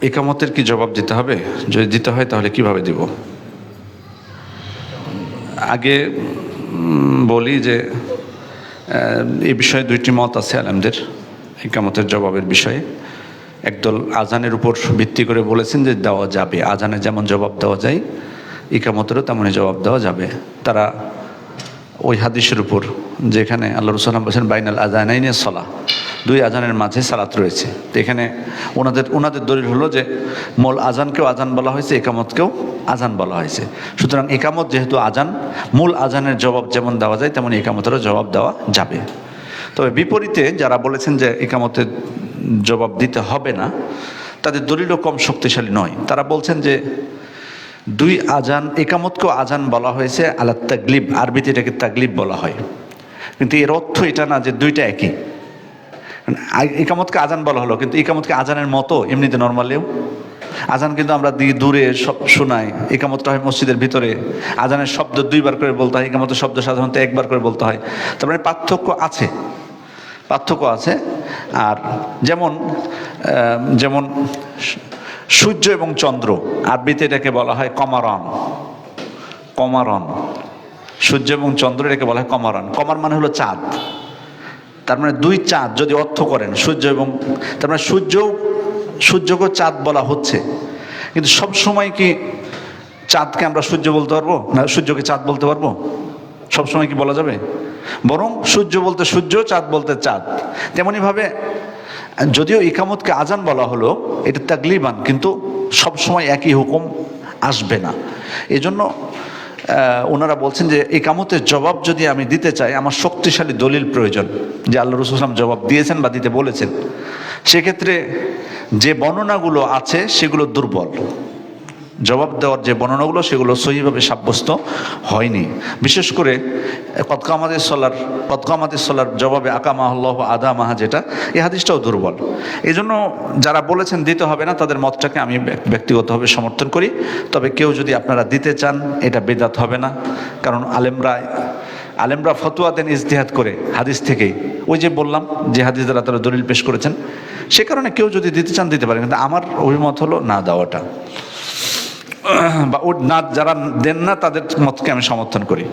ইকামতের কি জবাব দিতে হবে? যদি দিতে হয় তাহলে কিভাবে দিব? আগে বলি যে এই বিষয়ে দুইটি মত আছে আলেমদের ইকামতের জবাবের বিষয়ে। একদল আজানের উপর ভিত্তি করে বলেছেন যে দেওয়া যাবে, আজানে যেমন জবাব দেওয়া যায় ইকামতেরও তেমনই জবাব দেওয়া যাবে। তারা ওই হাদিসের উপর যেখানে আল্লাহ রাসূল বলেছেন বাইনাল আযানাইনি সালাহ, দুই আজানের মাঝে সালাত রয়েছে। তো এখানে ওনাদের দলিল হলো যে মূল আজানকেও আজান বলা হয়েছে, একামতকেও আজান বলা হয়েছে। সুতরাং একামত যেহেতু আজান, মূল আজানের জবাব যেমন দেওয়া যায় তেমন একামতেরও জবাব দেওয়া যাবে। তবে বিপরীতে যারা বলেছেন যে একামতের জবাব দিতে হবে না, তাদের দলিলও কম শক্তিশালী নয়। তারা বলছেন যে দুই আজান, একামতকেও আজান বলা হয়েছে আলা তাগলিব, আরবিতে এটাকে তাগলিব বলা হয়, কিন্তু এর অর্থ এটা না যে দুইটা একই। একামতকে আজান বলা হলো, কিন্তু একামতকে আজানের মতো এমনিতে নর্মালিও আজান কিন্তু আমরা দূরে সব শোনাই, একামতটা হয় মসজিদের ভিতরে। আজানের শব্দ দুইবার করে বলতে হয়, একামতের শব্দ সাধারণত একবার করে বলতে হয়। তার মানে পার্থক্য আছে। আর যেমন সূর্য এবং চন্দ্র, আরবিতে এটাকে বলা হয় কমারন। সূর্য এবং চন্দ্র এটাকে বলা হয় কমারন। কমার মানে হলো চাঁদ। তার মানে দুই চাঁদ যদি অর্থ করেন সূর্য এবং, তার মানে সূর্যকে চাঁদ বলা হচ্ছে, কিন্তু সব সময় কি চাঁদকে আমরা সূর্য বলতে পারবো না সূর্যকে চাঁদ বলতে পারবো? সব সময় কি বলা যাবে? বরং সূর্য বলতে সূর্য, চাঁদ বলতে চাঁদ। তেমনিভাবে যদিও ইকামতকে আজান বলা হলো, এটা তাগলিবান, কিন্তু সব সময় একই হুকুম আসবে না। এজন্য ওনারা বলছেন যে ইকামতের জবাব যদি আমি দিতে চাই, আমার শক্তিশালী দলিল প্রয়োজন যে আল্লাহ রাসূল সাল্লাল্লাহু আলাইহি ওয়াসাল্লাম জবাব দিয়েছেন বা দিতে বলেছেন। সেক্ষেত্রে যে বর্ণনাগুলো আছে সেগুলো দুর্বল। জবাব দেওয়ার যে বর্ণনাগুলো সেগুলো সহিভাবে সাব্যস্ত হয়নি। বিশেষ করে কদকামাতিস সলার জবাবে আকামাহুল্লাহু আদামাহা, যেটা এই হাদিসটাও দুর্বল। এই জন্য যারা বলেছেন দিতে হবে না, তাদের মতটাকে আমি ব্যক্তিগতভাবে সমর্থন করি। তবে কেউ যদি আপনারা দিতে চান, এটা বেদাত হবে না, কারণ আলেমরা ফতোয়া দেন ইজতিহাদ করে হাদিস থেকেই। ওই যে বললাম যে হাদিস দ্বারা তারা দলিল পেশ করেছেন, সে কারণে কেউ যদি দিতে চান দিতে পারেন, কিন্তু আমার অভিমত হলো না দেওয়াটা, বা ও না, যারা দেন না তাদের মতকে আমি সমর্থন করি।